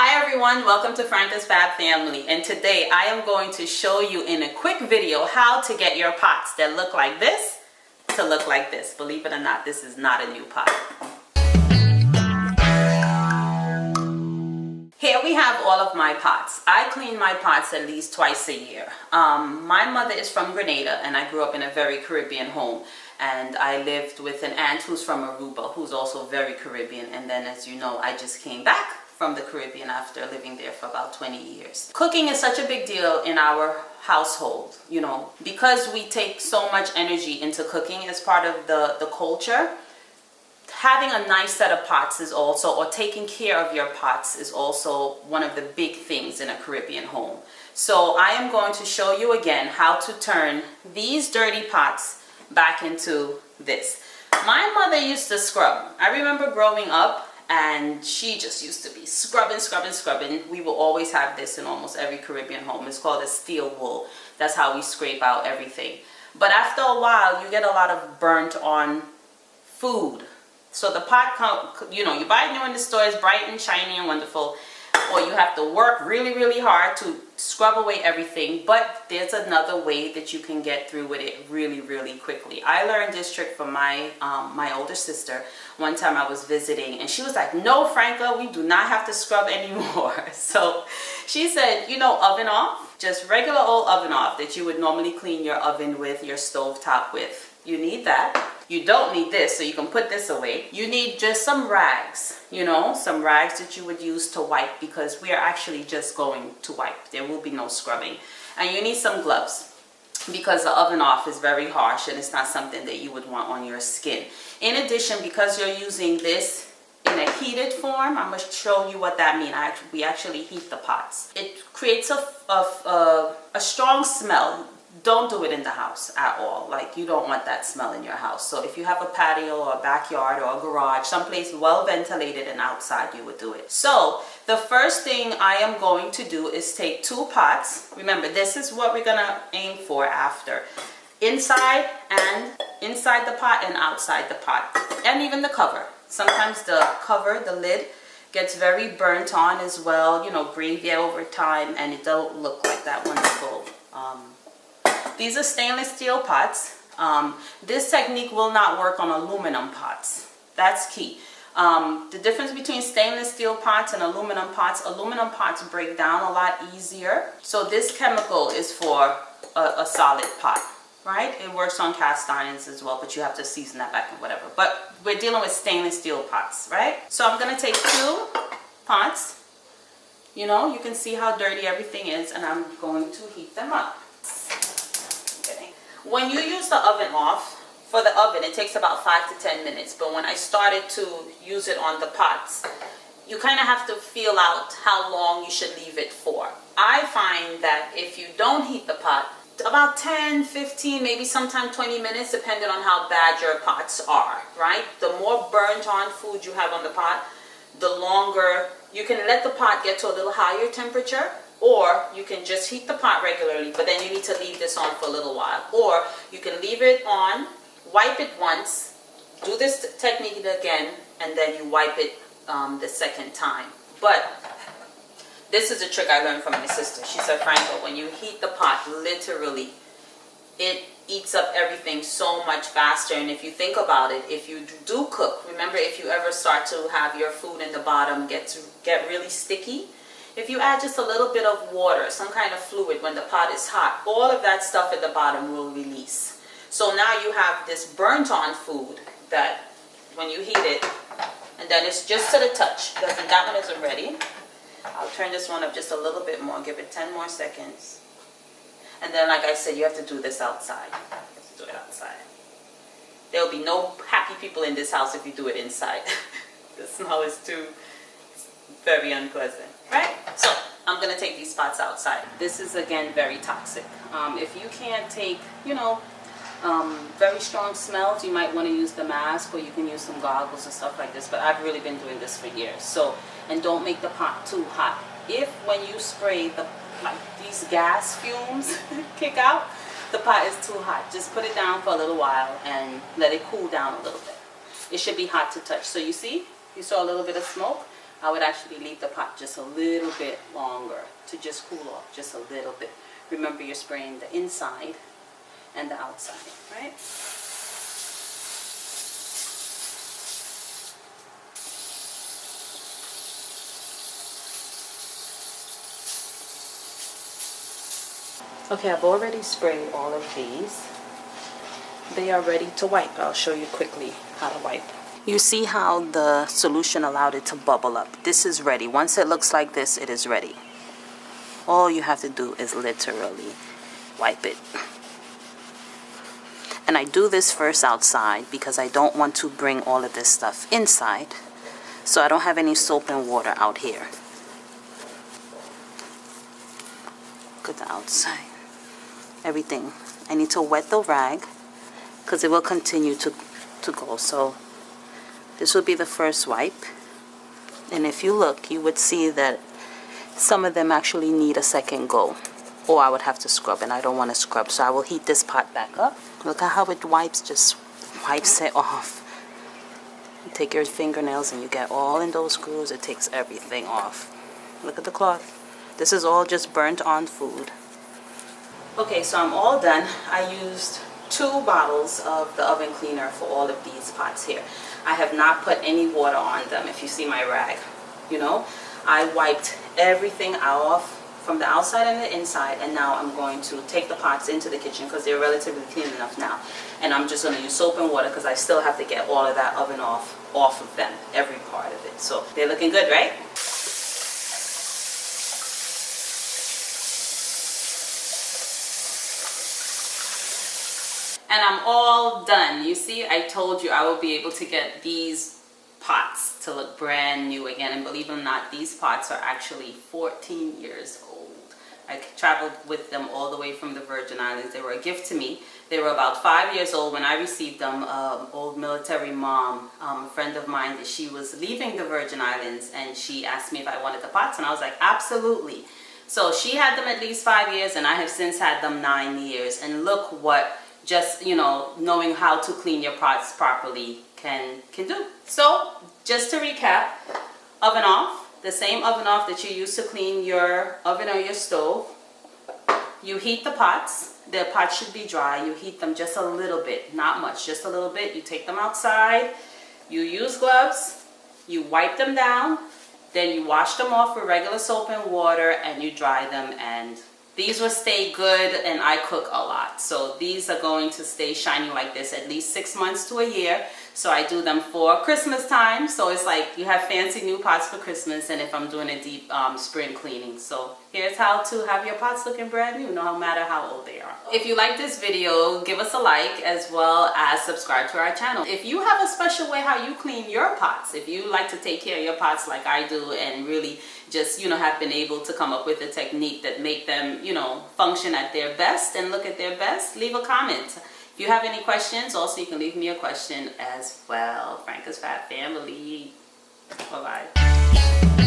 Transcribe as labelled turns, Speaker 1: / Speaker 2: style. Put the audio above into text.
Speaker 1: Hi everyone, welcome to Franka's Fab Family, and today I am going to show you in a quick video how to get your pots that look like this to look like this. Believe it or not, this is not a new pot. Here we have all of my pots. I clean my pots at least twice a year. My mother is from Grenada and I grew up in a very Caribbean home. And I lived with an aunt who's from Aruba, who's also very Caribbean. And then, as you know, I just came back from the Caribbean after living there for about 20 years. Cooking is such a big deal in our household, you know, because we take so much energy into cooking as part of the culture. Having a nice set of pots is also, or taking care of your pots is also one of the big things in a Caribbean home. So I am going to show you again how to turn these dirty pots back into this. My mother used to scrub. I remember growing up and she just used to be scrubbing. We will always have this in almost every Caribbean home. It's called a steel wool. That's how we scrape out everything. But after a while, you get a lot of burnt on food. So the pot, you know, you buy it new in the store, it's bright and shiny and wonderful. Or you have to work really hard to scrub away everything. But there's another way that you can get through with it really quickly. I learned this trick from my older sister. One time I was visiting and she was like, "No, Franka, we do not have to scrub anymore." So she said, you know, oven off, just regular old oven off that you would normally clean your oven with, your stove top with. You need that. You don't need this, so you can put this away. You need just some rags, you know, some rags that you would use to wipe, because we are actually just going to wipe. There will be no scrubbing. And you need some gloves, because the oven off is very harsh and it's not something that you would want on your skin. In addition, because you're using this in a heated form, I'm going to show you what that means. We actually heat the pots. It creates a strong smell. Don't do it in the house at all. Like, you don't want that smell in your house. So if you have a patio or a backyard or a garage, someplace well ventilated and outside, you would do it. So the first thing I am going to do is take 2 pots. Remember, this is what we're gonna aim for after. Inside the pot and outside the pot. And even the cover. Sometimes the cover, the lid, gets very burnt on as well, you know, gravy over time, and it don't look like that wonderful. These are stainless steel pots. This technique will not work on aluminum pots. That's key. The difference between stainless steel pots and aluminum pots break down a lot easier. So this chemical is for a solid pot, right? It works on cast irons as well, but you have to season that back and whatever. But we're dealing with stainless steel pots, right? So I'm gonna take 2 pots. You know, you can see how dirty everything is, and I'm going to heat them up. When you use the oven off, for the oven, it takes about 5 to 10 minutes. But when I started to use it on the pots, you kind of have to feel out how long you should leave it for. I find that if you don't heat the pot, about 10, 15, maybe sometimes 20 minutes, depending on how bad your pots are, right? The more burnt on food you have on the pot, the longer you can let the pot get to a little higher temperature. Or you can just heat the pot regularly, but then you need to leave this on for a little while. Or you can leave it on, wipe it once, do this technique again, and then you wipe it the second time. But this is a trick I learned from my sister. She said, "Franka, when you heat the pot, literally, it eats up everything so much faster." And if you think about it, if you do cook, remember, if you ever start to have your food in the bottom get really sticky, if you add just a little bit of water, some kind of fluid when the pot is hot, all of that stuff at the bottom will release. So now you have this burnt on food that when you heat it, and then it's just to the touch. That one isn't ready. I'll turn this one up just a little bit more, give it 10 more seconds. And then, like I said, you have to do this outside. You have to do it outside. There will be no happy people in this house if you do it inside. The smell is very unpleasant. Right? So I'm going to take these pots outside. This is, again, very toxic. If you can't take, you know, very strong smells, you might want to use the mask, or you can use some goggles and stuff like this. But I've really been doing this for years. So, and don't make the pot too hot. If when you spray these gas fumes kick out, the pot is too hot, just put it down for a little while and let it cool down a little bit. It should be hot to touch. So you see, you saw a little bit of smoke. I would actually leave the pot just a little bit longer to just cool off just a little bit. Remember, you're spraying the inside and the outside, right? Okay, I've already sprayed all of these. They are ready to wipe. I'll show you quickly how to wipe. You see how the solution allowed it to bubble up. This is ready. Once it looks like this, it is ready. All you have to do is literally wipe it. And I do this first outside because I don't want to bring all of this stuff inside. So I don't have any soap and water out here. Look at the outside. Everything. I need to wet the rag because it will continue to go. So this will be the first wipe. And if you look, you would see that some of them actually need a second go. Or I would have to scrub, and I don't want to scrub. So I will heat this pot back up. Look at how it wipes, just wipes it off. You take your fingernails and you get all in those screws. It takes everything off. Look at the cloth. This is all just burnt on food. Okay, so I'm all done. I used 2 bottles of the oven cleaner for all of these pots here. I have not put any water on them. If you see my rag, you know, I wiped everything off from the outside and the inside, and now I'm going to take the pots into the kitchen because they're relatively clean enough now, and I'm just going to use soap and water because I still have to get all of that oven off of them, every part of it. So they're looking good, right? And I'm all done. You see, I told you I will be able to get these pots to look brand new again. And believe it or not, these pots are actually 14 years old. I traveled with them all the way from the Virgin Islands. They were a gift to me. They were about 5 years old when I received them. Old military mom, a friend of mine, she was leaving the Virgin Islands and she asked me if I wanted the pots, and I was like, absolutely. So she had them at least 5 years, and I have since had them 9 years. And look what just, you know, knowing how to clean your pots properly can do. So just to recap, oven off, the same oven off that you use to clean your oven or your stove. You heat the pots. The pots should be dry. You heat them just a little bit, not much, just a little bit. You take them outside, you use gloves, you wipe them down, then you wash them off with regular soap and water, and you dry them, and these will stay good. And I cook a lot, so these are going to stay shiny like this at least 6 months to a year. So I do them for Christmas time, so it's like you have fancy new pots for Christmas, and if I'm doing a deep spring cleaning. So here's how to have your pots looking brand new, no matter how old they are. If you like this video, give us a like, as well as subscribe to our channel. If you have a special way how you clean your pots, if you like to take care of your pots like I do, and really just, you know, have been able to come up with a technique that make them, you know, function at their best and look at their best, leave a comment. If you have any questions, also you can leave me a question as well. Franka's Fat Family. Bye-bye.